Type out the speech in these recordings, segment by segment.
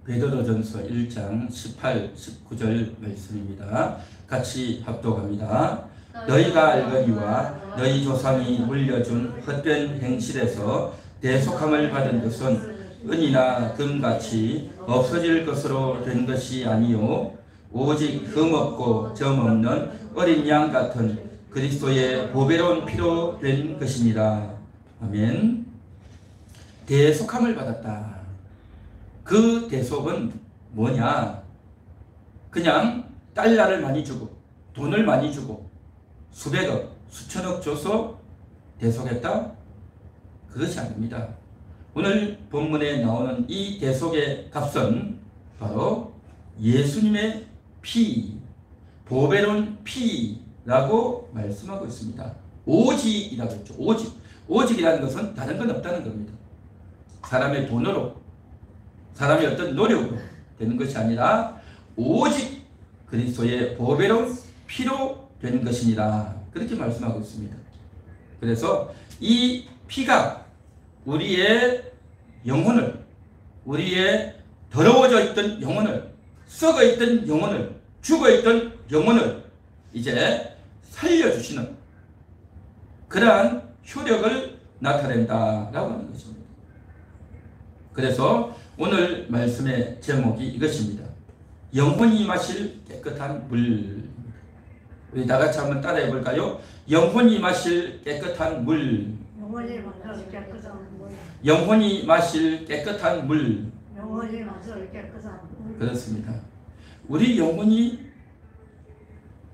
베드로전서 1장 18, 19절 말씀입니다. 같이 합독합니다. 너희가 알거니와 너희 조상이 물려준 헛된 행실에서 대속함을 받은 것은 은이나 금같이 없어질 것으로 된 것이 아니요 오직 흠없고 점없는 어린 양 같은 그리스도의 보배로운 피로 된 것이니라. 아멘. 대속함을 받았다. 그 대속은 뭐냐? 그냥 달러를 많이 주고 돈을 많이 주고 수백억, 수천억 줘서 대속했다? 그것이 아닙니다. 오늘 본문에 나오는 이 대속의 값은 바로 예수님의 피, 보배로운 피라고 말씀하고 있습니다. 오직이라고 했죠. 오직. 오직이라는 것은 다른 건 없다는 겁니다. 사람의 돈으로, 사람의 어떤 노력으로 되는 것이 아니라 오직 그리스도의 보배로운 피로 된 것이니라. 그렇게 말씀하고 있습니다. 그래서 이 피가 우리의 영혼을, 우리의 더러워져 있던 영혼을, 썩어 있던 영혼을, 죽어 있던 영혼을 이제 살려주시는 그러한 효력을 나타낸다라고 하는 것입니다. 그래서 오늘 말씀의 제목이 이것입니다. 영혼이 마실 깨끗한 물. 우리 다 같이 한번 따라해 볼까요? 영혼이 마실 깨끗한 물. 영혼이 마실 깨끗한 물. 영혼이 마실 깨끗한 물. 영혼이 마실 깨끗한 물. 그렇습니다. 우리 영혼이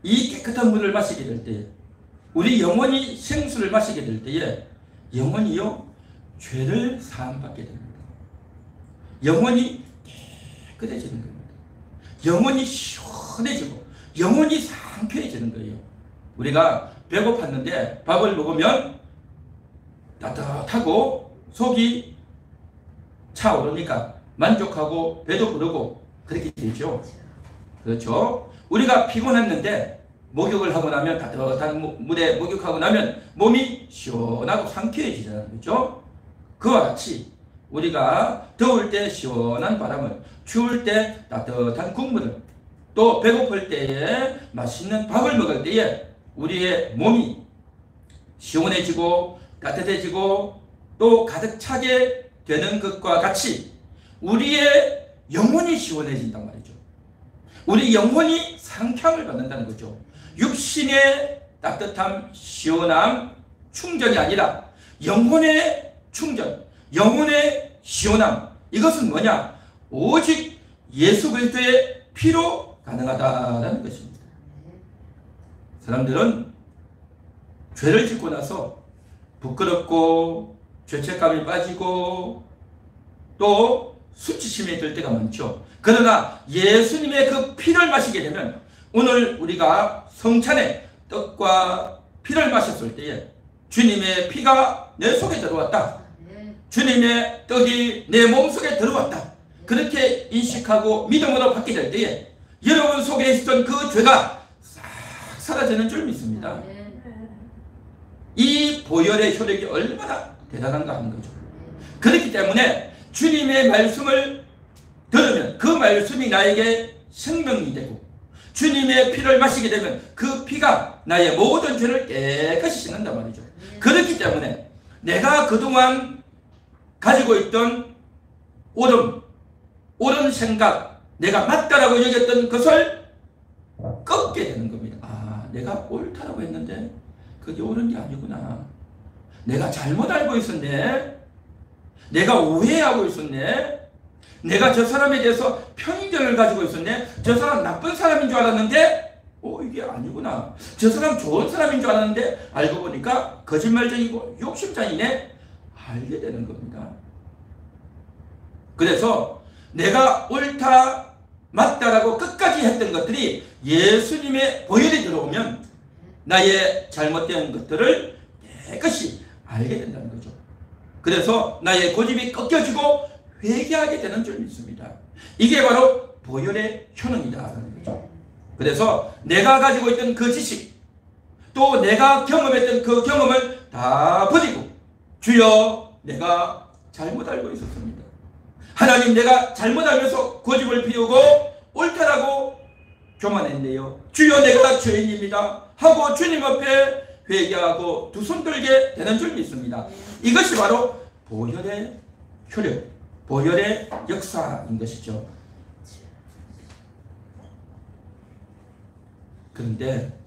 이 깨끗한 물을 마시게 될 때, 우리 영혼이 생수를 마시게 될 때에 영혼이요 죄를 사함받게 됩니다. 영혼이 깨끗해지는 겁니다. 영혼이 시원해지고 영혼이 상쾌해지는 거예요. 우리가 배고팠는데 밥을 먹으면 따뜻하고 속이 차오르니까 만족하고 배도 부르고 그렇게 되죠. 그렇죠. 우리가 피곤했는데 목욕을 하고 나면 따뜻한 물에 목욕하고 나면 몸이 시원하고 상쾌해지잖아요. 그렇죠. 그와 같이 우리가 더울 때 시원한 바람을, 추울 때 따뜻한 국물을, 또 배고플 때에 맛있는 밥을 먹을 때에 우리의 몸이 시원해지고 따뜻해지고 또 가득 차게 되는 것과 같이 우리의 영혼이 시원해진단 말이죠. 우리 영혼이 상쾌함을 받는다는 거죠. 육신의 따뜻함, 시원함, 충전이 아니라 영혼의 충전, 영혼의 시원함. 이것은 뭐냐? 오직 예수 그리스도의 피로 가능하다라는 것입니다. 사람들은 죄를 짓고 나서 부끄럽고 죄책감이 빠지고 또 수치심이 들 때가 많죠. 그러나 예수님의 그 피를 마시게 되면, 오늘 우리가 성찬에 떡과 피를 마셨을 때에 주님의 피가 내 속에 들어왔다, 주님의 떡이 내 몸속에 들어왔다, 그렇게 인식하고 믿음으로 받게 될 때에 여러분 속에 있었던 그 죄가 싹 사라지는 줄 믿습니다. 이 보혈의 효력이 얼마나 대단한가 하는 거죠. 그렇기 때문에 주님의 말씀을 들으면 그 말씀이 나에게 생명이 되고, 주님의 피를 마시게 되면 그 피가 나의 모든 죄를 깨끗이 씻는단 말이죠. 그렇기 때문에 내가 그동안 가지고 있던 옳은 생각, 내가 맞다라고 여겼던 것을 꺾게 되는 겁니다. 아, 내가 옳다라고 했는데 그게 옳은 게 아니구나. 내가 잘못 알고 있었네. 내가 오해하고 있었네. 내가 저 사람에 대해서 편견을 가지고 있었네. 저 사람 나쁜 사람인 줄 알았는데 이게 아니구나. 저 사람 좋은 사람인 줄 알았는데 알고 보니까 거짓말쟁이고 욕심쟁이네. 알게 되는 겁니다. 그래서 내가 옳다 맞다라고 끝까지 했던 것들이 예수님의 보혈이 들어오면 나의 잘못된 것들을 깨끗이 알게 된다는 거죠. 그래서 나의 고집이 꺾여지고 회개하게 되는 줄 믿습니다. 이게 바로 보혈의 효능이다라는 거죠. 그래서 내가 가지고 있던 그 지식, 또 내가 경험했던 그 경험을 다 버리고, 주여 내가 잘못 알고 있었습니다. 하나님, 내가 잘못하면서 고집을 피우고 옳다라고 교만했네요. 주여, 내가 죄인입니다 하고 주님 앞에 회개하고 두 손 들게 되는 줄 믿습니다. 이것이 바로 보혈의 효력, 보혈의 역사인 것이죠. 그런데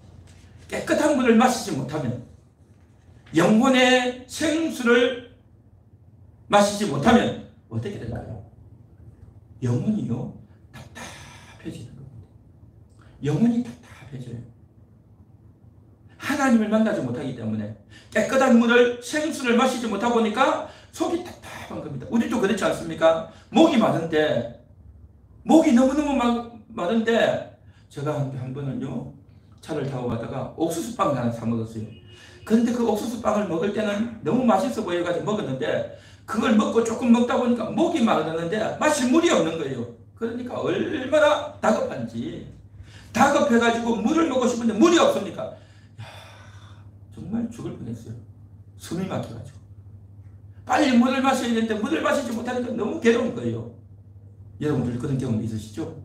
깨끗한 물을 마시지 못하면, 영혼의 생수를 마시지 못하면 어떻게 될까요? 영혼이요, 답답해지는 겁니다. 영혼이 답답해져요. 하나님을 만나지 못하기 때문에, 깨끗한 물을, 생수를 마시지 못하다 보니까 속이 답답한 겁니다. 우리도 그렇지 않습니까? 목이 마른데, 목이 너무너무 마른데, 제가 한 번은요, 차를 타고 가다가 옥수수빵을 하나 사 먹었어요. 그런데 그 옥수수빵을 먹을 때는 너무 맛있어 보여가지고 먹었는데, 그걸 먹고 조금 먹다 보니까 목이 마르는데 마실 물이 없는 거예요. 그러니까 얼마나 다급한지, 다급해가지고 물을 먹고 싶은데 물이 없으니까 정말 죽을 뻔했어요. 숨이 막혀가지고. 빨리 물을 마셔야 되는데 물을 마시지 못하니까 너무 괴로운 거예요. 여러분들 그런 경험 있으시죠?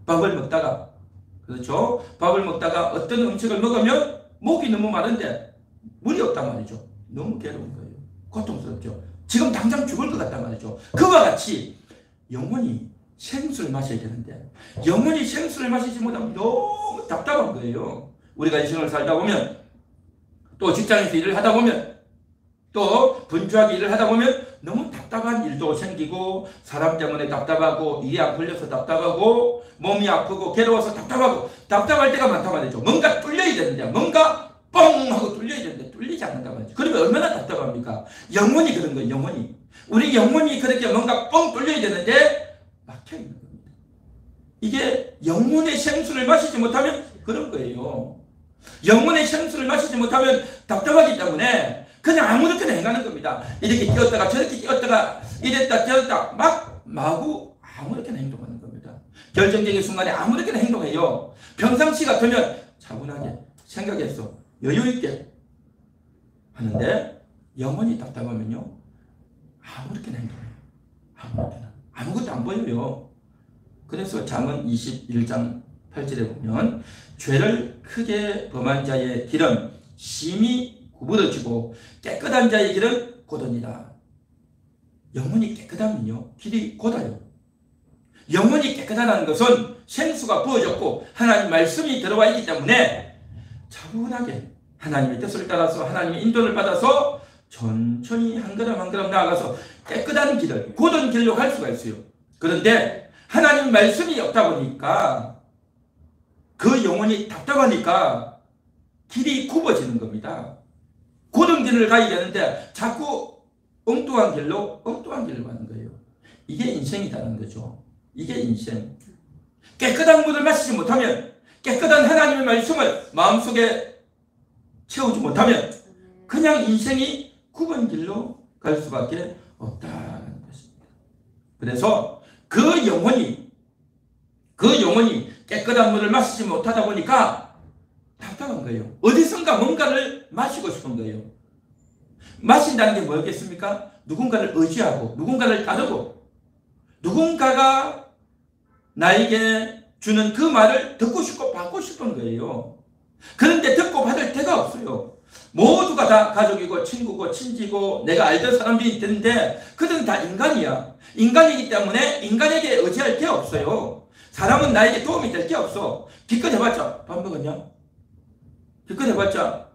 밥을 먹다가, 그렇죠? 밥을 먹다가 어떤 음식을 먹으면 목이 너무 마른데 물이 없단 말이죠. 너무 괴로운 거예요. 고통스럽죠. 지금 당장 죽을 것 같단 말이죠. 그와 같이 영혼이 생수를 마셔야 되는데, 영혼이 생수를 마시지 못하면 너무 답답한 거예요. 우리가 인생을 살다 보면, 또 직장에서 일을 하다 보면, 또 분주하게 일을 하다 보면 너무 답답한 일도 생기고, 사람 때문에 답답하고, 일이 안 풀려서 답답하고, 몸이 아프고 괴로워서 답답하고, 답답할 때가 많단 말이죠. 뭔가 뚫려야 되는데, 뭔가 뻥 하고 뚫려야 되는데 뚫리지 않는단 말이죠. 그러면 얼마나 답답합니까? 영혼이 그런 거예요. 영혼이, 우리 영혼이 그렇게 뭔가 뻥 뚫려야 되는데 막혀 있는 겁니다. 이게 영혼의 생수를 마시지 못하면 그런 거예요. 영혼의 생수를 마시지 못하면 답답하기 때문에 그냥 아무렇게나 행하는 겁니다. 이렇게 뛰었다가 저렇게 뛰었다가 이랬다 저랬다 막 마구 아무렇게나 행동하는 겁니다. 결정적인 순간에 아무렇게나 행동해요. 평상시 같으면 차분하게 생각해서 여유있게 하는데, 영혼이 답답하면요 아무렇게나 행동해요. 아무렇게나, 아무것도 안 보여요. 그래서 잠언 21장 8절에 보면, 죄를 크게 범한 자의 길은 심히 구부러지고 깨끗한 자의 길은 곧으니라. 영혼이 깨끗하면요 길이 곧아요. 영혼이 깨끗하다는 것은 생수가 부어졌고 하나님 말씀이 들어와 있기 때문에 차분하게 하나님의 뜻을 따라서, 하나님의 인도를 받아서 천천히 한 걸음 한 걸음 나아가서 깨끗한 길을, 곧은 길로 갈 수가 있어요. 그런데 하나님 말씀이 없다 보니까, 그 영혼이 답답하니까 길이 굽어지는 겁니다. 곧은 길을 가야 되는데 자꾸 엉뚱한 길로 엉뚱한 길을 가는 거예요. 이게 인생이라는 거죠. 이게 인생. 깨끗한 물을 마시지 못하면, 깨끗한 하나님의 말씀을 마음속에 채우지 못하면 그냥 인생이 굽은 길로 갈 수밖에 없다는 것입니다. 그래서 그 영혼이 깨끗한 물을 마시지 못하다 보니까 답답한 거예요. 어디선가 뭔가를 마시고 싶은 거예요. 마신다는 게 뭐겠습니까? 누군가를 의지하고, 누군가를 따르고, 누군가가 나에게 주는 그 말을 듣고 싶고 받고 싶은 거예요. 그런데 듣고 받을 데가 없어요. 모두가 다 가족이고 친구고 친지고 내가 알던 사람들이 있는데 그들은 다 인간이야. 인간이기 때문에 인간에게 의지할 게 없어요. 사람은 나에게 도움이 될 게 없어. 기껏 해봤자 밥 먹었냐? 기껏 해봤자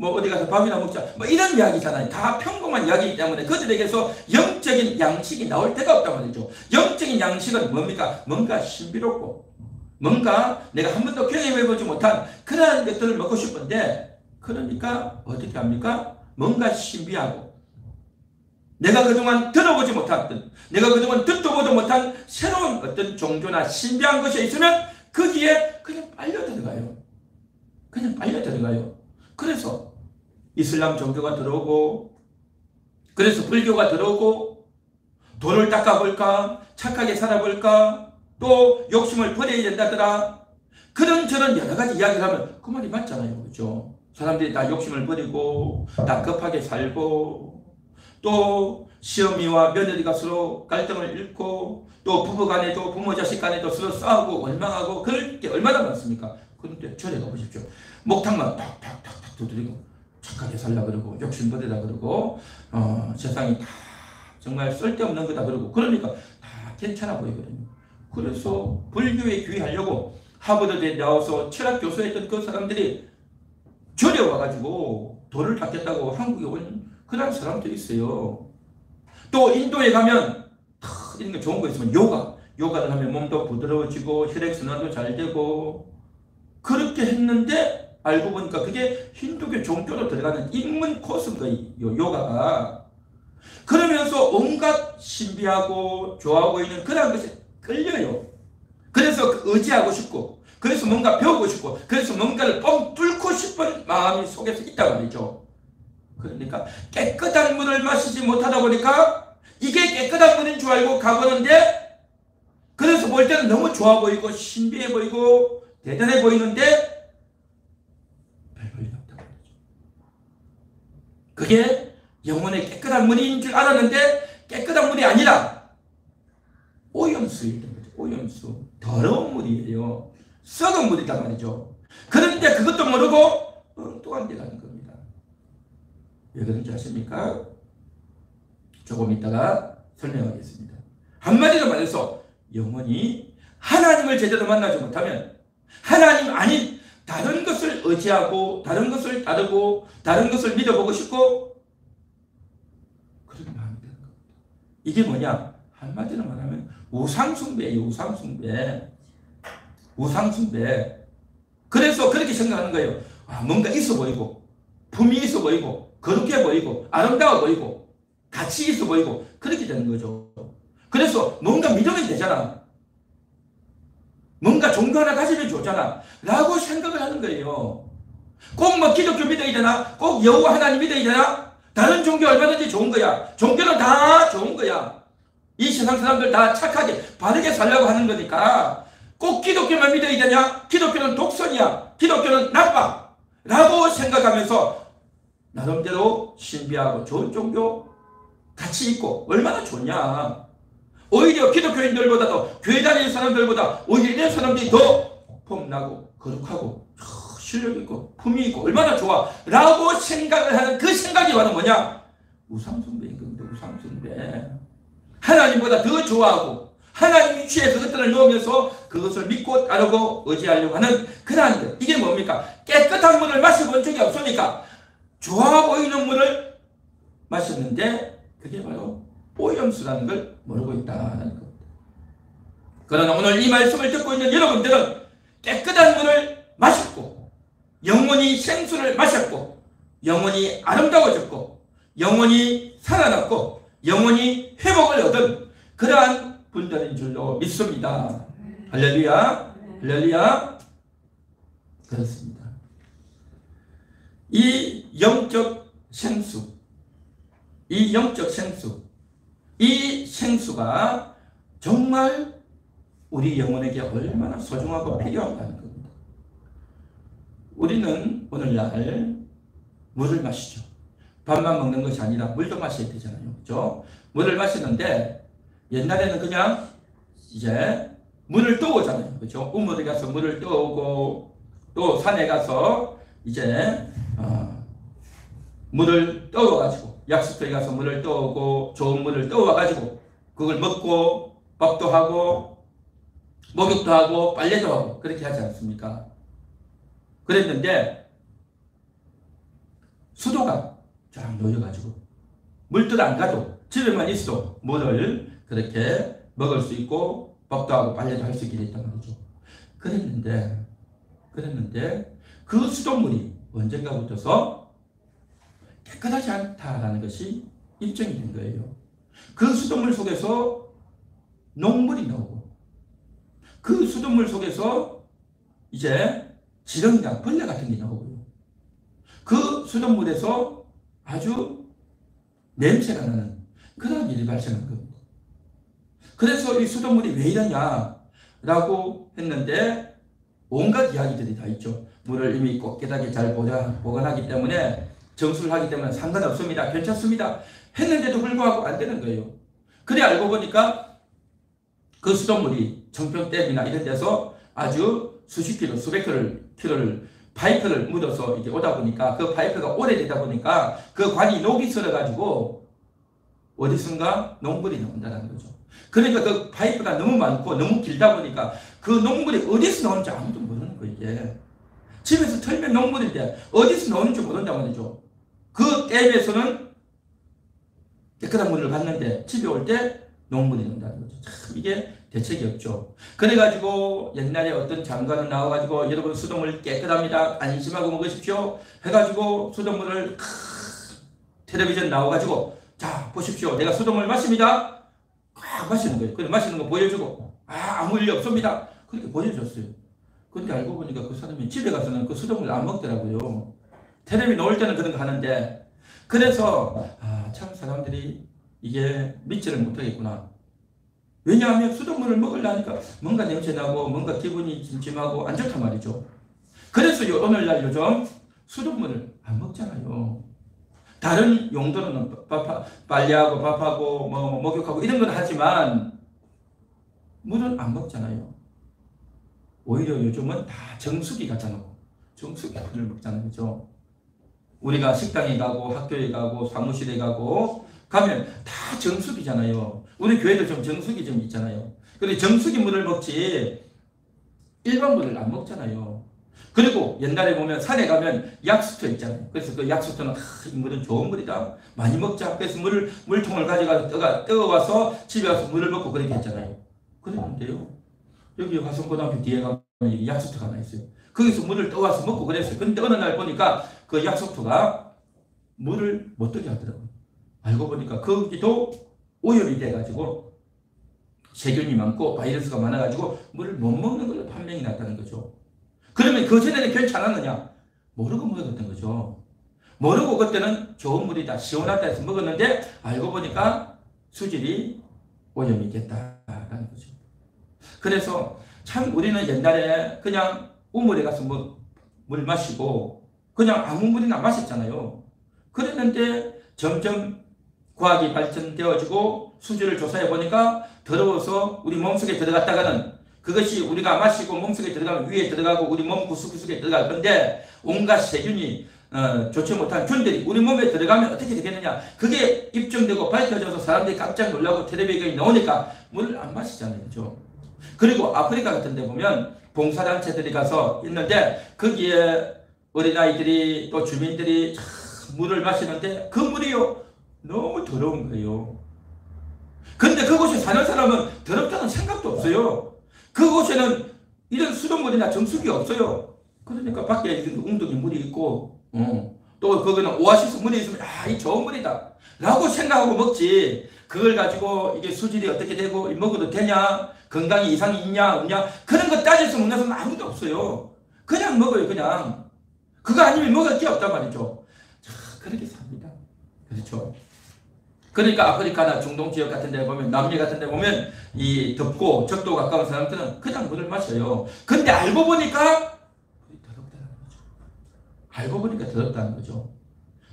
뭐 어디 가서 밥이나 먹자, 뭐 이런 이야기잖아요. 다 평범한 이야기이기 때문에 그들에게서 영적인 양식이 나올 데가 없단 말이죠. 영적인 양식은 뭡니까? 뭔가 신비롭고, 뭔가 내가 한 번도 경험해보지 못한 그러한 것들을 먹고 싶은데, 그러니까 어떻게 합니까? 뭔가 신비하고, 내가 그동안 들어보지 못했던, 내가 그동안 듣도 보도 못한 새로운 어떤 종교나 신비한 것이 있으면 거기에 그냥 빨려 들어가요. 그냥 빨려 들어가요. 그래서 이슬람 종교가 들어오고, 그래서 불교가 들어오고, 돈을 닦아볼까, 착하게 살아볼까, 또 욕심을 버려야 된다더라, 그런저런 여러 가지 이야기를 하면 그 말이 맞잖아요. 그죠? 사람들이 다 욕심을 버리고 다 급하게 살고 또 시어미와 며느리가 서로 갈등을 잃고 또 부부간에도 부모 자식 간에도 서로 싸우고 원망하고 그럴 게 얼마나 많습니까? 그런데 절에 가보십시오. 목탁만 탁탁탁탁 두드리고 착하게 살라 그러고 욕심부리라 그러고 세상이 다 정말 쓸데없는 거다 그러고 그러니까 다 괜찮아 보이거든요. 그래서 불교에 귀하려고 하버드대에 나와서 철학 교수했던 그 사람들이 절에 와가지고 돌을 닦겠다고 한국에 온 그런 사람들이 있어요. 또 인도에 가면 이런 거 좋은 거 있으면 요가를 하면 몸도 부드러워지고 혈액순환도 잘 되고 그렇게 했는데 알고 보니까 그게 힌두교 종교로 들어가는 입문 코스인 거예요. 요가가. 그러면서 온갖 신비하고 좋아 보이는 그런 것에 끌려요. 그래서 의지하고 싶고 그래서 뭔가 배우고 싶고 그래서 뭔가를 뻥 뚫고 싶은 마음이 속에서 있단 말이죠. 그러니까 깨끗한 물을 마시지 못하다 보니까 이게 깨끗한 물인 줄 알고 가보는데 그래서 볼 때는 너무 좋아 보이고 신비해 보이고 대단해 보이는데 별볼일 없다고 그러죠. 그게 영혼의 깨끗한 물인 줄 알았는데 깨끗한 물이 아니라 오염수였던 거죠. 오염수. 더러운 물이에요. 썩은 물이란 말이죠. 그런데 그것도 모르고 엉뚱한 데 가는 겁니다. 왜 그런지 아십니까? 조금 이따가 설명하겠습니다. 한마디로 말해서 영혼이 하나님을 제대로 만나지 못하면 하나님 아닌 다른 것을 의지하고 다른 것을 따르고 다른 것을 믿어보고 싶고 그런 마음이 되는 겁니다. 이게 뭐냐? 한마디로 말하면 우상숭배예요. 우상숭배. 그래서 그렇게 생각하는 거예요. 뭔가 있어 보이고 품이 있어 보이고 거룩해 보이고 아름다워 보이고 가치 있어 보이고 그렇게 되는 거죠. 그래서 뭔가 믿으면 되잖아. 뭔가 종교 하나 가지면 좋잖아 라고 생각을 하는 거예요. 꼭 뭐 기독교 믿어야 되나? 꼭 여호와 하나님 믿어야 되나? 다른 종교 얼마든지 좋은 거야. 종교는 다 좋은 거야. 이 세상 사람들 다 착하게 바르게 살려고 하는 거니까 꼭 기독교만 믿어야 되냐? 기독교는 독선이야. 기독교는 나빠 라고 생각하면서 나름대로 신비하고 좋은 종교 가치 있고 얼마나 좋냐. 오히려 기독교인들보다도 교회 다니는 사람들보다 오히려 이런 사람들이 더 폼나고 거룩하고 실력 있고 품이 있고 얼마나 좋아 라고 생각을 하는 그 생각이 바로 뭐냐? 우상숭배인 겁니다. 우상숭배. 하나님보다 더 좋아하고 하나님 위치에 그것들을 넣으면서 그것을 믿고 따르고 의지하려고 하는 그러한 것. 이게 뭡니까? 깨끗한 물을 마셔본 적이 없으니까 좋아 보이는 물을 마셨는데 그게 바로 오염수라는 걸 모르고 있다는 겁니다. 그러나 오늘 이 말씀을 듣고 있는 여러분들은 깨끗한 물을 마셨고 영원히 생수를 마셨고 영원히 아름다워졌고 영원히 살아났고 영원히 회복을 얻은 그러한 분들인 줄로 믿습니다. 할렐루야. 할렐루야. 그렇습니다. 이 영적 생수, 이 생수가 정말 우리 영혼에게 얼마나 소중하고 필요하다는 겁니다. 우리는 오늘날 물을 마시죠. 밥만 먹는 것이 아니라 물도 마셔야 되잖아요. 그렇죠? 물을 마시는데 옛날에는 그냥 이제 물을 떠오잖아요. 그렇죠? 우물에 가서 물을 떠오고 또 산에 가서 이제 물을 떠와가지고 약수터에 가서 물을 떠오고 좋은 물을 떠와가지고 그걸 먹고 밥도 하고 목욕도 하고 빨래도 하고 그렇게 하지 않습니까? 그랬는데 수도가 쫙 놓여가지고 물들 안 가도 집에만 있어 물을 그렇게 먹을 수 있고 밥도 하고 빨래도 할 수 있게 됐단 말이죠. 그랬는데 그 수돗물이 언젠가부터서 깨끗하지 않다라는 것이 입증이 된 거예요. 그 수돗물 속에서 녹물이 나오고 그 수돗물 속에서 이제 지렁이나 벌레 같은 게 나오고요. 그 수돗물에서 아주 냄새가 나는 그런 일이 발생한 겁니다. 그래서 이 수돗물이 왜 이러냐라고 했는데 온갖 이야기들이 다 있죠. 물을 이미 깨끗하게 잘 보관하기 때문에 정수를 하기 때문에 상관없습니다. 괜찮습니다. 했는데도 불구하고 안 되는 거예요. 그래 알고 보니까 그 수돗물이 청평댐이나 이런 데서 아주 수십 킬로, 수백 킬로를 파이프를 묻어서 이렇게 오다 보니까 그 파이프가 오래되다 보니까 그 관이 녹이 슬어가지고 어디선가 녹물이 나온다는 거죠. 그러니까 그 파이프가 너무 많고 너무 길다 보니까 그 녹물이 어디서 나오는지 아무도 모르는 거예요, 이게. 집에서 털면 녹물인데 어디서 나오는지 모른단 말이죠. 그 댐에서는 깨끗한 물을 받는데 집에 올 때 녹물이 나온다는 거죠. 참 이게 대책이 없죠. 그래가지고 옛날에 어떤 장관은 나와가지고 여러분 수돗물 깨끗합니다. 안심하고 먹으십시오. 해가지고 수돗물을 텔레비전 나와가지고 자 보십시오. 내가 수돗물 마십니다. 꽉 마시는 거예요. 그래 마시는 거 보여주고 아무 일 없습니다. 그렇게 보여줬어요. 근데 알고 보니까 그 사람이 집에 가서는 그 수돗물 안 먹더라고요. 텔레비 나올 때는 그런 거 하는데 그래서 참 사람들이 이게 믿지를 못하겠구나. 왜냐하면 수돗물을 먹으려니까 뭔가 냄새나고 뭔가 기분이 찜찜하고 안 좋단 말이죠. 그래서 오늘날 요즘 수돗물을 안 먹잖아요. 다른 용도로는 빨래하고 밥하고 뭐 목욕하고 이런 건 하지만 물은 안 먹잖아요. 오히려 요즘은 다 정수기 같잖아요. 정수기 물을 먹잖아요. 그죠? 우리가 식당에 가고 학교에 가고 사무실에 가고 가면 다 정수기잖아요. 우리 교회도 좀 정수기 좀 있잖아요. 근데 정수기 물을 먹지 일반 물을 안 먹잖아요. 그리고 옛날에 보면 산에 가면 약수터 있잖아요. 그래서 그 약수터는 이 물은 좋은 물이다. 많이 먹자. 그래서 물통을 가져가서 뜨거워서 집에 와서 물을 먹고 그렇게 했잖아요. 그랬는데요. 여기 화성고등학교 뒤에 가면 약수터가 하나 있어요. 거기서 물을 떠와서 먹고 그랬어요. 근데 어느 날 보니까 그 약수터가 물을 못 뜨게 하더라고요. 알고 보니까 거기도 오염이 돼가지고 세균이 많고 바이러스가 많아가지고 물을 못 먹는 걸로 판명이 났다는 거죠. 그러면 그전에는 괜찮았느냐? 모르고 먹었던 거죠. 모르고 그때는 좋은 물이다, 시원하다 해서 먹었는데 알고 보니까 수질이 오염이 됐다라는 거죠. 그래서 참 우리는 옛날에 그냥 우물에 가서 물 마시고 그냥 아무 물이나 마셨잖아요. 그랬는데 점점 과학이 발전되어지고 수질을 조사해 보니까 더러워서 우리 몸속에 들어갔다가는 그것이 우리가 마시고 몸속에 들어가면 위에 들어가고 우리 몸 구석구석에 들어갈 건데 온갖 세균이 좋지 못한 균들이 우리 몸에 들어가면 어떻게 되겠느냐. 그게 입증되고 밝혀져서 사람들이 깜짝 놀라고 텔레비전에 나오니까 물을 안 마시잖아요. 그죠? 그리고 아프리카 같은 데 보면 봉사단체들이 가서 있는데 거기에 어린아이들이 또 주민들이 물을 마시는데 그 물이요 너무 더러운 거예요. 근데 그곳에 사는 사람은 더럽다는 생각도 없어요. 그곳에는 이런 수돗물이나 정수기가 없어요. 그러니까 밖에 웅덩이 물이 있고 또 거기는 오아시스 물이 있으면 이 좋은 물이다 라고 생각하고 먹지. 그걸 가지고 이게 수질이 어떻게 되고 먹어도 되냐, 건강에 이상이 있냐 없냐 그런 거 따져서 먹는 사람은 아무도 없어요. 그냥 먹어요. 그냥 그거 아니면 먹을 게 없단 말이죠. 자, 그렇게 삽니다. 그렇죠. 그러니까 아프리카나 중동 지역 같은 데 보면 남미 같은 데 보면 이 덥고 적도 가까운 사람들은 그냥 물을 마셔요. 근데 알고 보니까 더럽다는 거죠. 알고 보니까 더럽다는 거죠.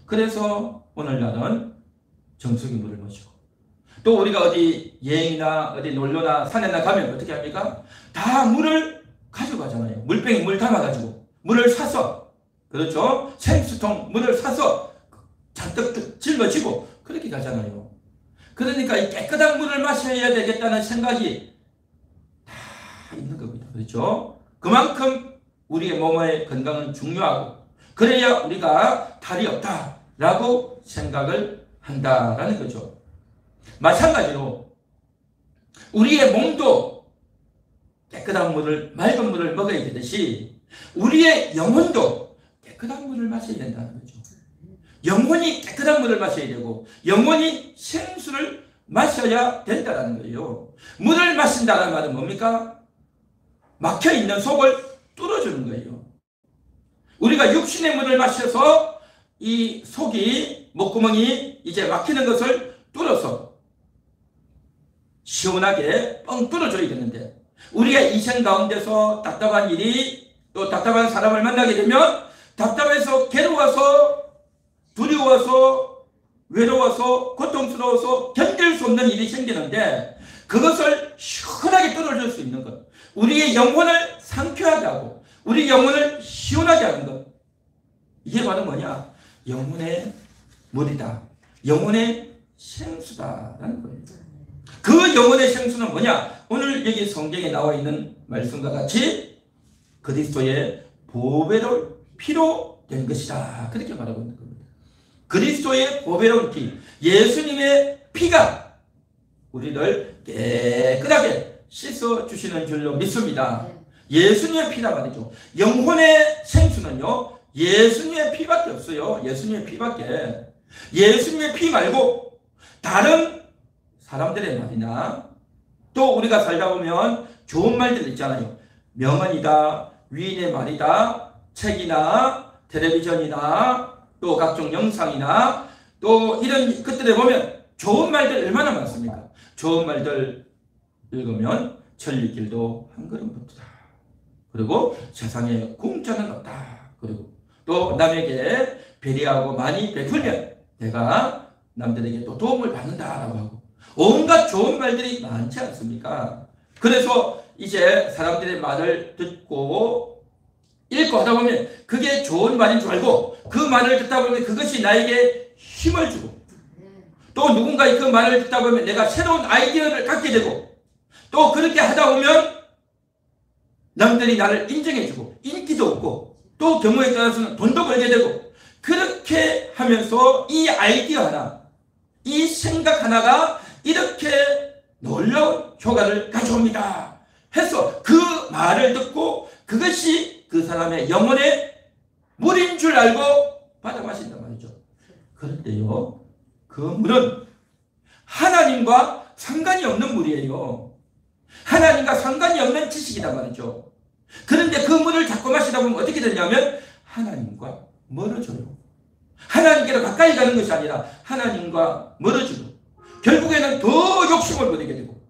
그래서 오늘날은 정수기 물을 마시고 또 우리가 어디 여행이나 어디 놀러나 산에나 가면 어떻게 합니까? 다 물을 가져가잖아요. 물병에 물 담아가지고 물을 사서 그렇죠? 생수통 물을 사서 잔뜩 짊어지고 그렇게 가잖아요. 그러니까 이 깨끗한 물을 마셔야 되겠다는 생각이 다 있는 겁니다. 그렇죠? 그만큼 우리의 몸의 건강은 중요하고 그래야 우리가 탈이 없다라고 생각을 한다라는 거죠. 마찬가지로 우리의 몸도 깨끗한 물을, 맑은 물을 먹어야 되듯이 우리의 영혼도 깨끗한 물을 마셔야 된다는 거죠. 영혼이 깨끗한 물을 마셔야 되고 영혼이 생수를 마셔야 된다는 거예요. 물을 마신다는 말은 뭡니까? 막혀있는 속을 뚫어주는 거예요. 우리가 육신의 물을 마셔서 이 속이, 목구멍이 이제 막히는 것을 뚫어서 시원하게 뻥 뚫어줘야 되는데 우리가 이생 가운데서 답답한 일이 또 답답한 사람을 만나게 되면 답답해서 괴로워서 두려워서 외로워서 고통스러워서 견딜 수 없는 일이 생기는데 그것을 시원하게 뚫어줄 수 있는 것, 우리의 영혼을 상쾌하게 하고 우리 영혼을 시원하게 하는 것, 이게 바로 뭐냐? 영혼의 물이다, 영혼의 생수다라는 거예요. 그 영혼의 생수는 뭐냐? 오늘 여기 성경에 나와 있는 말씀과 같이 그리스도의 보배로운 피로 된 것이다, 그렇게 말하고 있는 겁니다. 그리스도의 보배로운 피, 예수님의 피가 우리를 깨끗하게 씻어주시는 줄로 믿습니다. 예수님의 피라 말이죠. 영혼의 생수는요, 예수님의 피밖에 없어요. 예수님의 피밖에. 예수님의 피 말고 다른 사람들의 말이나 또 우리가 살다 보면 좋은 말들 있잖아요. 명언이다, 위인의 말이다, 책이나 텔레비전이나 또 각종 영상이나 또 이런 것들에 보면 좋은 말들 얼마나 많습니까? 좋은 말들 읽으면 천리길도 한 걸음 걷다. 그리고 세상에 공짜는 없다. 그리고 또 남에게 배려하고 많이 베풀면 내가 남들에게 또 도움을 받는다라고 하고 온갖 좋은 말들이 많지 않습니까? 그래서 이제 사람들의 말을 듣고 읽고 하다 보면 그게 좋은 말인 줄 알고 그 말을 듣다 보면 그것이 나에게 힘을 주고 또 누군가의 그 말을 듣다 보면 내가 새로운 아이디어를 갖게 되고 또 그렇게 하다 보면 남들이 나를 인정해주고 인기도 얻고 또 경우에 따라서는 돈도 벌게 되고 그렇게 하면서 이 아이디어 하나, 이 생각 하나가 이렇게 놀라운 효과를 가져옵니다 해서 그 말을 듣고 그것이 그 사람의 영혼의 물인 줄 알고 받아 마신단 말이죠. 그런데요, 그 물은 하나님과 상관이 없는 물이에요. 하나님과 상관이 없는 지식이란 말이죠. 그런데 그 물을 자꾸 마시다 보면 어떻게 되냐면 하나님과 멀어져요. 하나님께로 가까이 가는 것이 아니라 하나님과 멀어지고 결국에는 더 욕심을 부리게 되고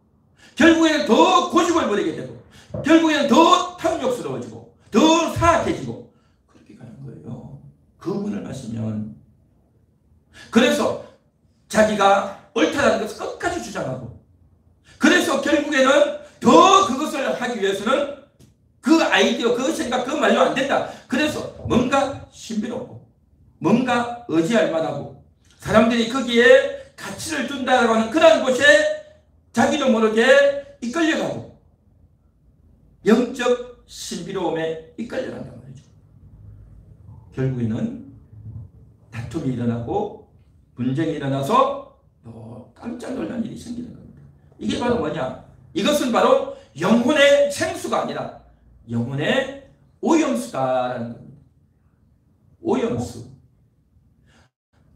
결국에는 더 고집을 부리게 되고 결국에는 더 탐욕스러워지고 더 사악해지고 그렇게 가는 거예요. 그 물을 마시면. 그래서 자기가 옳다라는 것을 끝까지 주장하고 그래서 결국에는 더 그것을 하기 위해서는 그 아이디어, 그 생각, 그 말로 안 된다. 그래서 뭔가 신비롭고 뭔가 의지할 만하고 사람들이 거기에 가치를 둔다라고 하는 그런 곳에 자기도 모르게 이끌려가고 영적 신비로움에 이끌려간단 말이죠. 결국에는 다툼이 일어나고 분쟁이 일어나서 또 깜짝 놀란 일이 생기는 겁니다. 이게 바로 뭐냐? 이것은 바로 영혼의 생수가 아니라 영혼의 오염수다라는 겁니다. 오염수.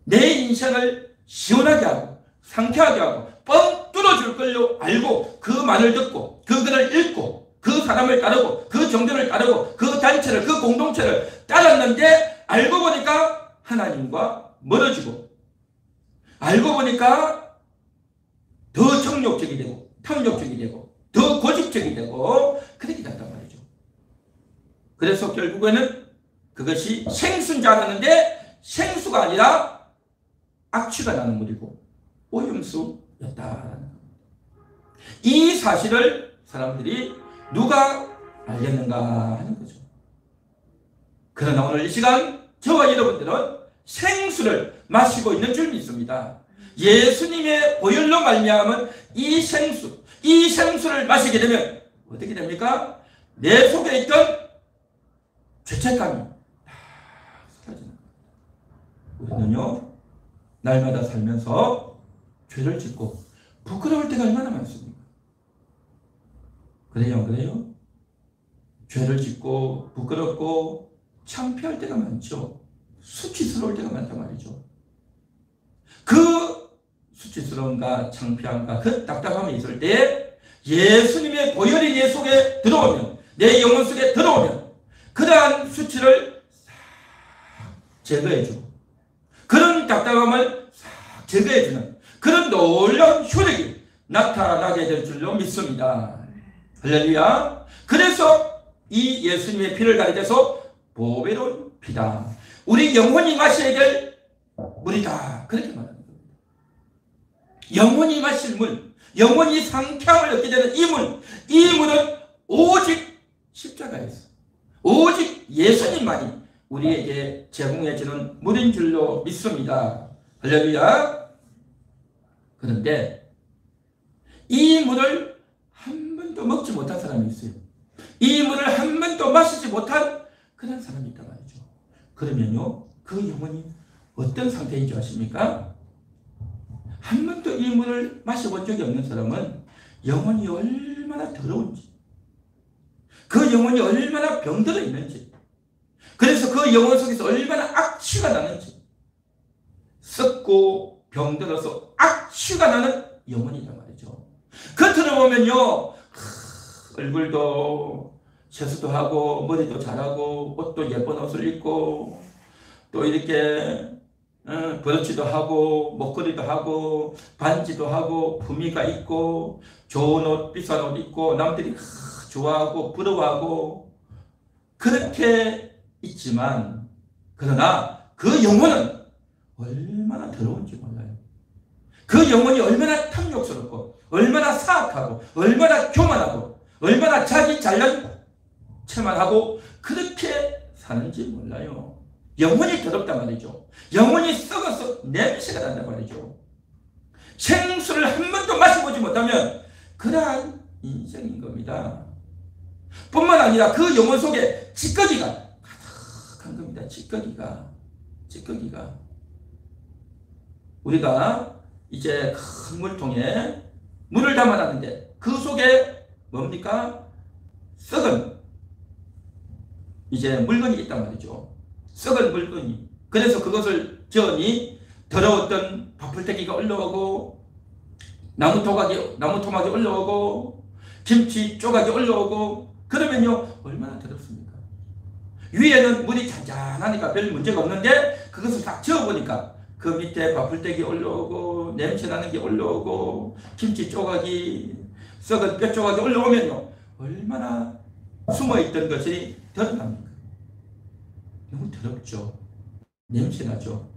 내 인생을 시원하게 하고 상쾌하게 하고 뻥 뚫어줄 걸로 알고 그 말을 듣고 그 글을 읽고 그 사람을 따르고 그 정도를 따르고 그 단체를 그 공동체를 따랐는데 알고 보니까 하나님과 멀어지고 알고 보니까 더 정욕적이 되고 탐욕적이 되고 더 고집적이 되고 그렇게 된단 말이죠. 그래서 결국에는 그것이 생수인 줄 알았는데 생수가 아니라 악취가 나는 물이고 오염수였다. 이 사실을 사람들이 누가 알렸는가 하는 거죠. 그러나 오늘 이 시간 저와 여러분들은 생수를 마시고 있는 줄 믿습니다. 예수님의 보혈로 말미암은 이 생수, 이 생수를 마시게 되면 어떻게 됩니까? 내 속에 있던 죄책감이 다 사라지는 거예요. 우리는요 날마다 살면서 죄를 짓고 부끄러울 때가 얼마나 많습니까? 그래요, 그래요? 죄를 짓고 부끄럽고 창피할 때가 많죠. 수치스러울 때가 많단 말이죠. 그 수치스러움과 창피함과 그 답답함이 있을 때 예수님의 보혈이 내 속에 들어오면, 내 영혼 속에 들어오면 그러한 수치를 싹 제거해주고 그런 답답함을 싹 제거해주는 그런 놀라운 효력이 나타나게 될 줄로 믿습니다. 할렐루야. 그래서 이 예수님의 피를 가리켜서 보배로운 피다, 우리 영혼이 마셔야 될 물이다, 그렇게 말합니다. 영원히 마실 물, 영원히 상쾌함을 얻게 되는 이 물은 오직 십자가에서, 오직 예수님만이 우리에게 제공해주는 물인 줄로 믿습니다. 할렐루야. 그런데 이 물을 한 번도 먹지 못한 사람이 있어요. 이 물을 한 번도 마시지 못한 그런 사람이 있단 말이죠. 그러면요, 그 영혼이 어떤 상태인 줄 아십니까? 한 번도 이 물을 마셔본 적이 없는 사람은 영혼이 얼마나 더러운지, 그 영혼이 얼마나 병들어 있는지, 그래서 그 영혼 속에서 얼마나 악취가 나는지, 썩고 병들어서 악취가 나는 영혼이란 말이죠. 겉으로 보면요, 얼굴도 세수도 하고 머리도 잘하고 옷도 예쁜 옷을 입고 또 이렇게 브러치도 하고 목걸이도 하고 반지도 하고 품위가 있고 좋은 옷 비싼 옷 입고 남들이 좋아하고 부러워하고 그렇게 있지만, 그러나 그 영혼은 얼마나 더러운지 몰라요. 그 영혼이 얼마나 탐욕스럽고 얼마나 사악하고 얼마나 교만하고 얼마나 자기 잘난 체만 하고 그렇게 사는지 몰라요. 영혼이 더럽단 말이죠. 영혼이 썩어서 냄새가 난단 말이죠. 생수를 한 번도 마셔보지 못하면 그러한 인생인 겁니다. 뿐만 아니라 그 영혼 속에 찌꺼기가 가득한 겁니다. 찌꺼기가. 우리가 이제 큰 물통에 물을 담아놨는데 그 속에 뭡니까? 썩은 이제 물건이 있단 말이죠. 썩은 물건이. 그래서 그것을 저으니 더러웠던 밥풀떼기가 올라오고 나무 토막이 올라오고 김치 조각이 올라오고, 그러면요 얼마나 더럽습니까? 위에는 물이 잔잔하니까 별 문제가 없는데 그것을 딱 저어보니까 그 밑에 밥풀떼기 올라오고 냄새나는 게 올라오고 김치 조각이 썩은 뼈 조각이 올라오면요 얼마나 숨어있던 것이 드러납니까? 너무 더럽죠. 냄새나죠.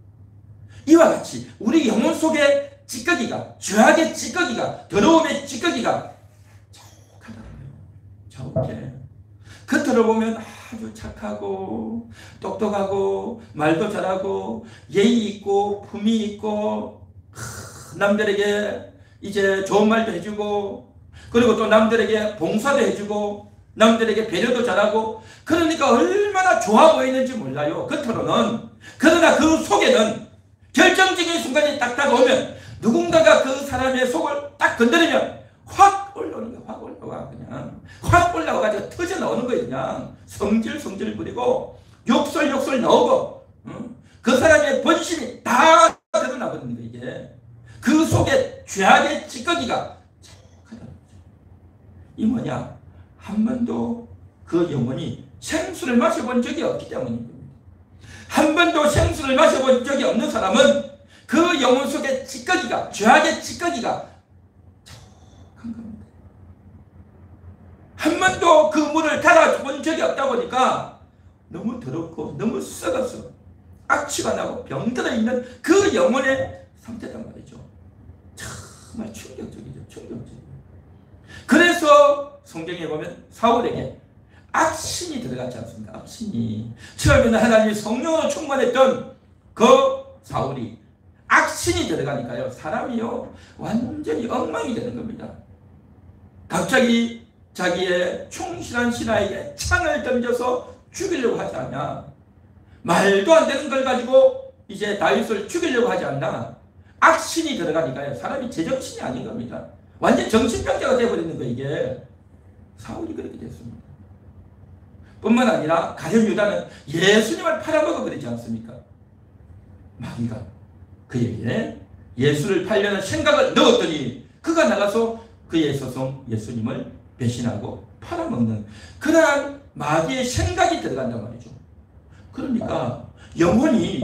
이와 같이 우리 영혼 속에 찌꺼기가, 죄악의 찌꺼기가, 더러움의 찌꺼기가 자욱하다고요. 자욱해. 겉으로 보면 아주 착하고 똑똑하고 말도 잘하고 예의 있고 품위 있고 남들에게 이제 좋은 말도 해주고, 그리고 또 남들에게 봉사도 해주고 남들에게 배려도 잘하고, 그러니까 얼마나 좋아 보이는지 몰라요, 겉으로는. 그러나 그 속에는 결정적인 순간이 딱 다가오면 누군가가 그 사람의 속을 딱 건드리면 확 올라오는 거야. 확 올라와. 그냥 확 올라와가지고 터져 나오는 거예요. 그냥 성질 부리고 욕설 나오고, 그 사람의 본심이 다 드러나거든요. 이게 그 속에 죄악의 찌꺼기가 자욱하다. 이 뭐냐? 한 번도 그 영혼이 생수를 마셔본 적이 없기 때문입니다. 한 번도 생수를 마셔본 적이 없는 사람은 그 영혼 속에 찌꺼기가, 죄악의 찌꺼기가 자욱한 겁니다. 한 번도 그 물을 갈아본 적이 없다 보니까 너무 더럽고 너무 썩어서 악취가 나고 병들어 있는 그 영혼의 상태단 말이죠. 정말 충격적이죠. 그래서 성경에 보면 사울에게 악신이 들어가지 않습니까? 악신이. 처음에는 하나님이 성령으로 충만했던 그 사울이 악신이 들어가니까요, 사람이요 완전히 엉망이 되는 겁니다. 갑자기 자기의 충실한 신하에게 창을 던져서 죽이려고 하지 않냐? 말도 안 되는 걸 가지고 이제 다윗을 죽이려고 하지 않나? 악신이 들어가니까요, 사람이 제정신이 아닌 겁니다. 완전 정신병자가 되어버리는 거예요. 이게 사울이 그렇게 됐습니다. 뿐만 아니라 가룟 유다는 예수님을 팔아먹어버리지 않습니까? 마귀가 그에게 예수를 팔려는 생각을 넣었더니 그가 나가서 그의 스승 예수님을 배신하고 팔아먹는 그러한 마귀의 생각이 들어간단 말이죠. 그러니까 영혼이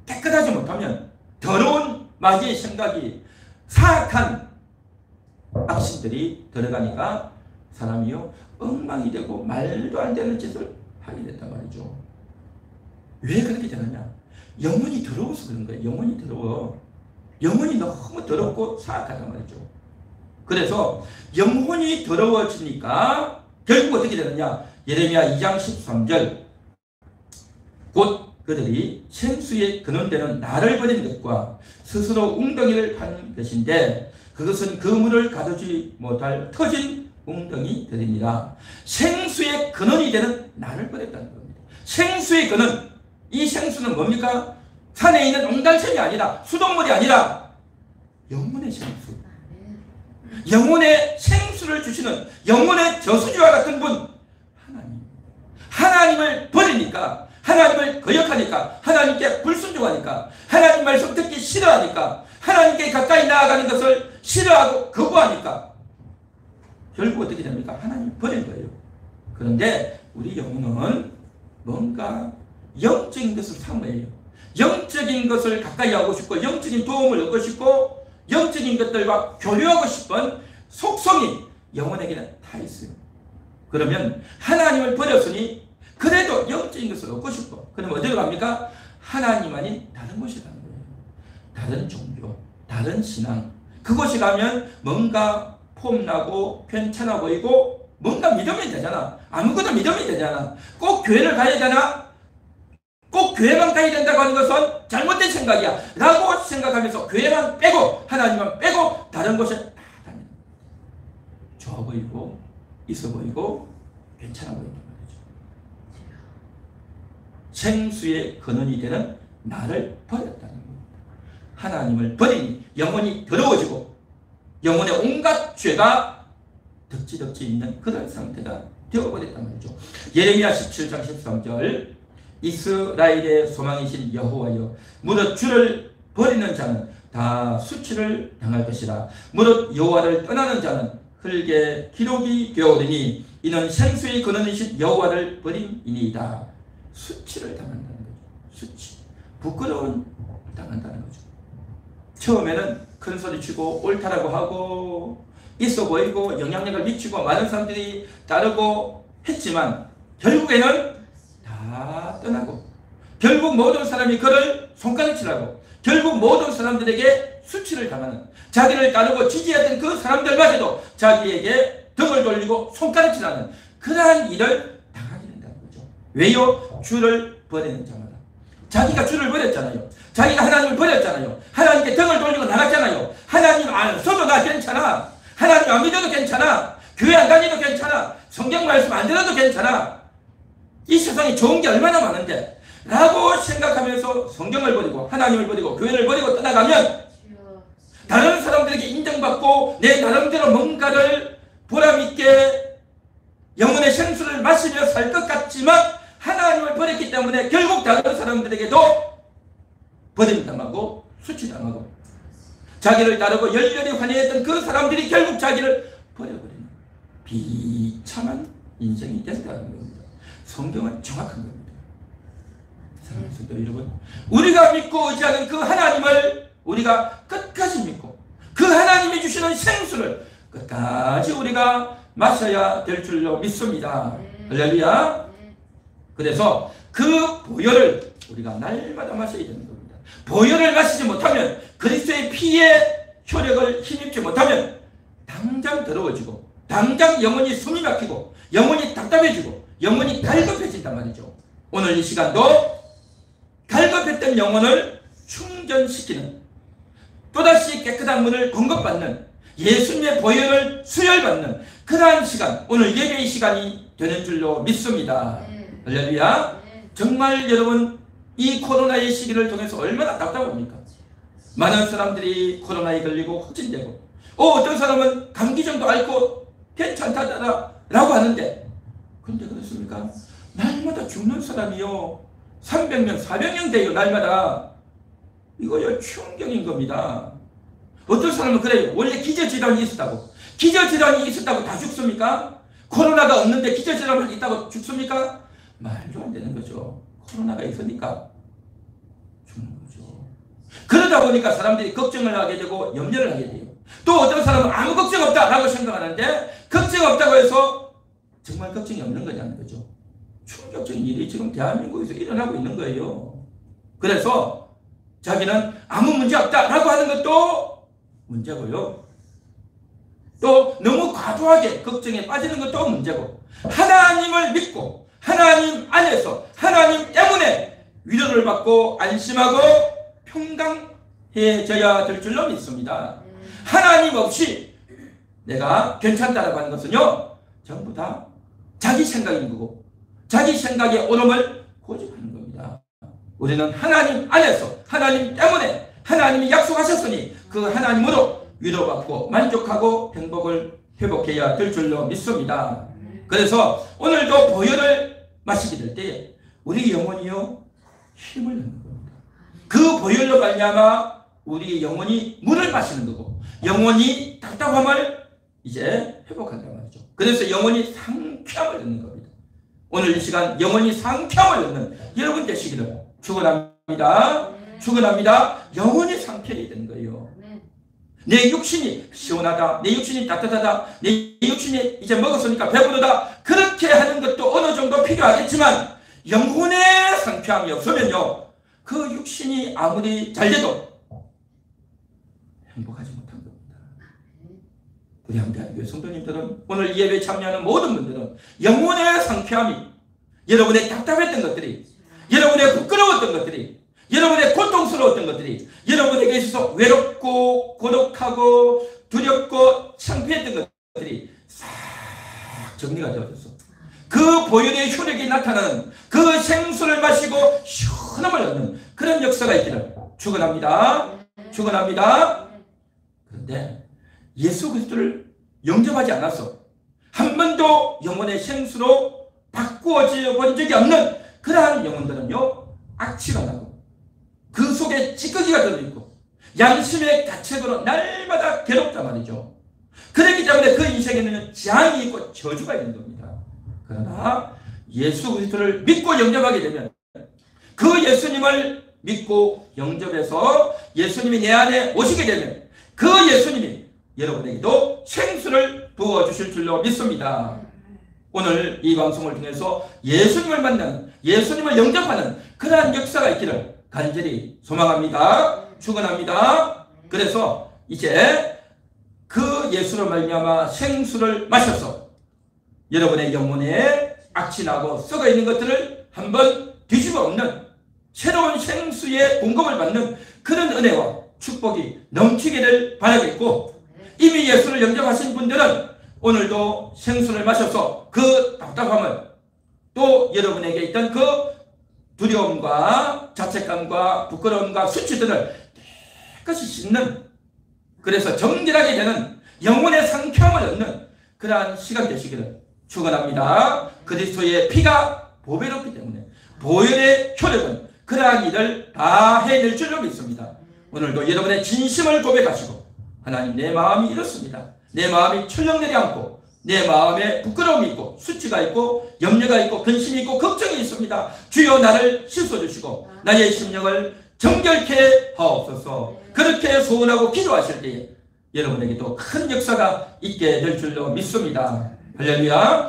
깨끗하지 못하면 더러운 마귀의 생각이, 사악한 악신들이 들어가니까 사람이요 엉망이 되고 말도 안 되는 짓을 하게 됐단 말이죠. 왜 그렇게 되느냐? 영혼이 더러워서 그런 거예요. 영혼이 더러워. 영혼이 너무 더럽고 사악하단 말이죠. 그래서 영혼이 더러워지니까 결국 어떻게 되느냐? 예레미야 2장 13절 곧 그들이 생수의 근원되는 나를 버린 것과 스스로 웅덩이를 판 것인데 그것은 그 물을 가두지 못할 터진 웅덩이들입니다. 생수의 근원이 되는 나를 버렸다는 겁니다. 생수의 근원, 이 생수는 뭡니까? 산에 있는 옹달샘이 아니라 수돗물이 아니라 영혼의 생수, 영혼의 생수를 주시는 영혼의 저수지와 같은 분 하나님. 하나님을 버리니까, 하나님을 거역하니까, 하나님께 불순종하니까, 하나님 말씀 듣기 싫어하니까, 하나님께 가까이 나아가는 것을 싫어하고 거부하니까 결국 어떻게 됩니까? 하나님 버린 거예요. 그런데 우리 영혼은 뭔가 영적인 것을 사모해요. 영적인 것을 가까이 하고 싶고, 영적인 도움을 얻고 싶고, 영적인 것들과 교류하고 싶은 속성이 영혼에게는 다 있어요. 그러면 하나님을 버렸으니 그래도 영적인 것을 얻고 싶어. 그러면 어디로 갑니까? 하나님 아닌 다른 곳에 가는 거예요. 다른 종교, 다른 신앙. 그곳에 가면 뭔가 폼나고 괜찮아 보이고 뭔가 믿으면 되잖아. 아무거나 믿으면 되잖아. 꼭 교회를 가야 되나? 꼭 교회만 가야 된다고 하는 것은 잘못된 생각이야 라고 생각하면서 교회만 빼고 하나님만 빼고 다른 곳에 다 다니는 거예요. 좋아 보이고 있어 보이고 괜찮아 보인단 말이죠. 생수의 근원이 되는 나를 버렸다는 겁니다. 하나님을 버리니 영혼이 더러워지고 영혼의 온갖 죄가 덕지덕지 있는 그런 상태가 되어버렸단 말이죠. 예레미야 17장 13절 이스라엘의 소망이신 여호와여, 무릇 주를 버리는 자는 다 수치를 당할 것이라. 무릇 여호와를 떠나는 자는 흙에 기록이 되어오리니 이는 생수의 근원이신 여호와를 버림이니이다. 수치를 당한다는 거죠. 수치, 부끄러운 당한다는 거죠. 처음에는 큰 소리 치고 옳다라고 하고 있어 보이고 영향력을 미치고 많은 사람들이 따르고 했지만 결국에는 다 떠나고 결국 모든 사람이 그를 손가락질하고 결국 모든 사람들에게 수치를 당하는, 자기를 따르고 지지했던 그 사람들마저도 자기에게 등을 돌리고 손가락질하는 그러한 일을 당하게 된다는 거죠. 왜요? 주를 버리는 자마다. 자기가 주를 버렸잖아요. 자기가 하나님을 버렸잖아요. 하나님께 등을 돌리고 나갔잖아요. 하나님 안 써도 나 괜찮아. 하나님 안 믿어도 괜찮아. 교회 안 다니도 괜찮아. 성경 말씀 안 들어도 괜찮아. 이 세상에 좋은 게 얼마나 많은데 라고 생각하면서 성경을 버리고 하나님을 버리고 교회를 버리고 떠나가면 다른 사람들에게 인정받고 내 나름대로 뭔가를 보람있게 영혼의 생수를 마시며 살 것 같지만 하나님을 버렸기 때문에 결국 다른 사람들에게도 버림당하고 수치당하고 자기를 따르고 열렬히 환영했던 그 사람들이 결국 자기를 버려버리는 비참한 인생이 된다는 겁니다. 성경은 정확한 겁니다. 사랑하는 성도 여러분, 우리가 믿고 의지하는 그 하나님을 우리가 끝까지 믿고 그 하나님이 주시는 생수를 끝까지 우리가 마셔야 될 줄로 믿습니다. 할렐루야. 그래서 그 보혈을 우리가 날마다 마셔야 되는 겁니다. 보혈을 마시지 못하면, 그리스도의 피의 효력을 힘입지 못하면 당장 더러워지고 당장 영혼이 숨이 막히고 영혼이 답답해지고 영혼이 갈급해진단 말이죠. 오늘 이 시간도 갈급했던 영혼을 충전시키는, 또다시 깨끗한 물을 공급받는, 예수님의 보혈을 수혈받는 그러한 시간, 오늘 예배의 시간이 되는 줄로 믿습니다. 할렐루야. 정말 여러분, 이 코로나의 시기를 통해서 얼마나 답답합니까? 많은 사람들이 코로나에 걸리고 확진되고 어떤 사람은 감기 정도 앓고 괜찮다라고 하는데, 근데 그렇습니까? 날마다 죽는 사람이요 300명 400명 돼요. 날마다. 이거요 충격인 겁니다. 어떤 사람은 그래요. 원래 기저질환이 있었다고. 기저질환이 있었다고 다 죽습니까? 코로나가 없는데 기저질환이 있다고 죽습니까? 말도 안 되는 거죠. 코로나가 있으니까 죽는 거죠. 그러다 보니까 사람들이 걱정을 하게 되고 염려를 하게 돼요. 또 어떤 사람은 아무 걱정 없다라고 생각하는데, 걱정 없다고 해서 정말 걱정이 없는 거냐는 거죠. 충격적인 일이 지금 대한민국에서 일어나고 있는 거예요. 그래서 자기는 아무 문제 없다라고 하는 것도 문제고요. 또 너무 과도하게 걱정에 빠지는 것도 문제고, 하나님을 믿고 하나님 안에서 하나님 때문에 위로를 받고 안심하고 평강해져야 될 줄로 믿습니다. 하나님 없이 내가 괜찮다라고 하는 것은요, 전부 다 자기 생각인 거고 자기 생각의 옳음을 고집하는 겁니다. 우리는 하나님 안에서 하나님 때문에 하나님이 약속하셨으니 그 하나님으로 위로받고 만족하고 행복을 회복해야 될 줄로 믿습니다. 그래서 오늘도 보혈을 마시게 될 때에 우리 영혼이요 힘을 얻는 겁니다. 그 보혈로 말미암아 우리 영혼이 물을 마시는 거고 영혼이 답답함을 이제 회복한다는 말이죠. 그래서 영혼이 상쾌함을 얻는 겁니다. 오늘 이 시간 영혼이 상쾌함을 얻는 여러분 되시기를 축원합니다. 축원합니다. 영혼이 상쾌해야 되는 거예요. 내 육신이 시원하다, 내 육신이 따뜻하다, 내 육신이 이제 먹었으니까 배부르다, 그렇게 하는 것도 어느 정도 필요하겠지만 영혼의 상쾌함이 없으면요 그 육신이 아무리 잘 돼도 행복하지 못한 겁니다. 우리 한대한교회 성도님들은, 오늘 이 예배에 참여하는 모든 분들은 영혼의 상쾌함이, 여러분의 답답했던 것들이, 여러분의 부끄러웠던 것들이, 여러분의 고통스러웠던 것들이, 여러분에게 있어서 외롭고 고독하고 두렵고 창피했던 것들이 싹 정리가 되어졌어. 그 보혈의 효력이 나타나는 그 생수를 마시고 시원함을 얻는 그런 역사가 있기를 축원합니다. 축원합니다. 그런데 예수 그리스도를 영접하지 않아서 한 번도 영혼의 생수로 바꾸어져 본 적이 없는 그러한 영혼들은요 악취가 나고 그 속에 찌꺼기가 들어있고 양심의 가책으로 날마다 괴롭단 말이죠. 그렇기 때문에 그 인생에는 재앙이 있고 저주가 있는 겁니다. 그러나 예수 그리스도를 믿고 영접하게 되면, 그 예수님을 믿고 영접해서 예수님이 내 안에 오시게 되면 그 예수님이 여러분에게도 생수를 부어주실 줄로 믿습니다. 오늘 이 방송을 통해서 예수님을 만나는, 예수님을 영접하는 그러한 역사가 있기를 간절히 소망합니다. 축원합니다. 그래서 이제 그 예수로 말미암아 생수를 마셔서 여러분의 영혼에 악취나고 썩어있는 것들을 한번 뒤집어 엎는 새로운 생수의 공급을 받는 그런 은혜와 축복이 넘치기를 바라겠고, 이미 예수를 영접하신 분들은 오늘도 생수를 마셔서 그 답답함을, 또 여러분에게 있던 그 두려움과 자책감과 부끄러움과 수치들을 깨끗이 씻는, 그래서 정결하게 되는 영혼의 상쾌함을 얻는 그러한 시간 되시기를 축원합니다. 그리스도의 피가 보배롭기 때문에 보혈의 효력은 그러한 일을 다 해낼 줄로 믿습니다. 오늘도 여러분의 진심을 고백하시고, 하나님 내 마음이 이렇습니다. 내 마음이 철렁내지 않고 내 마음에 부끄러움이 있고 수치가 있고 염려가 있고 근심이 있고 걱정이 있습니다. 주여 나를 씻어주시고 나의 심령을 정결케 하옵소서. 그렇게 소원하고 기도하실 때에 여러분에게도 큰 역사가 있게 될 줄로 믿습니다. 할렐루야.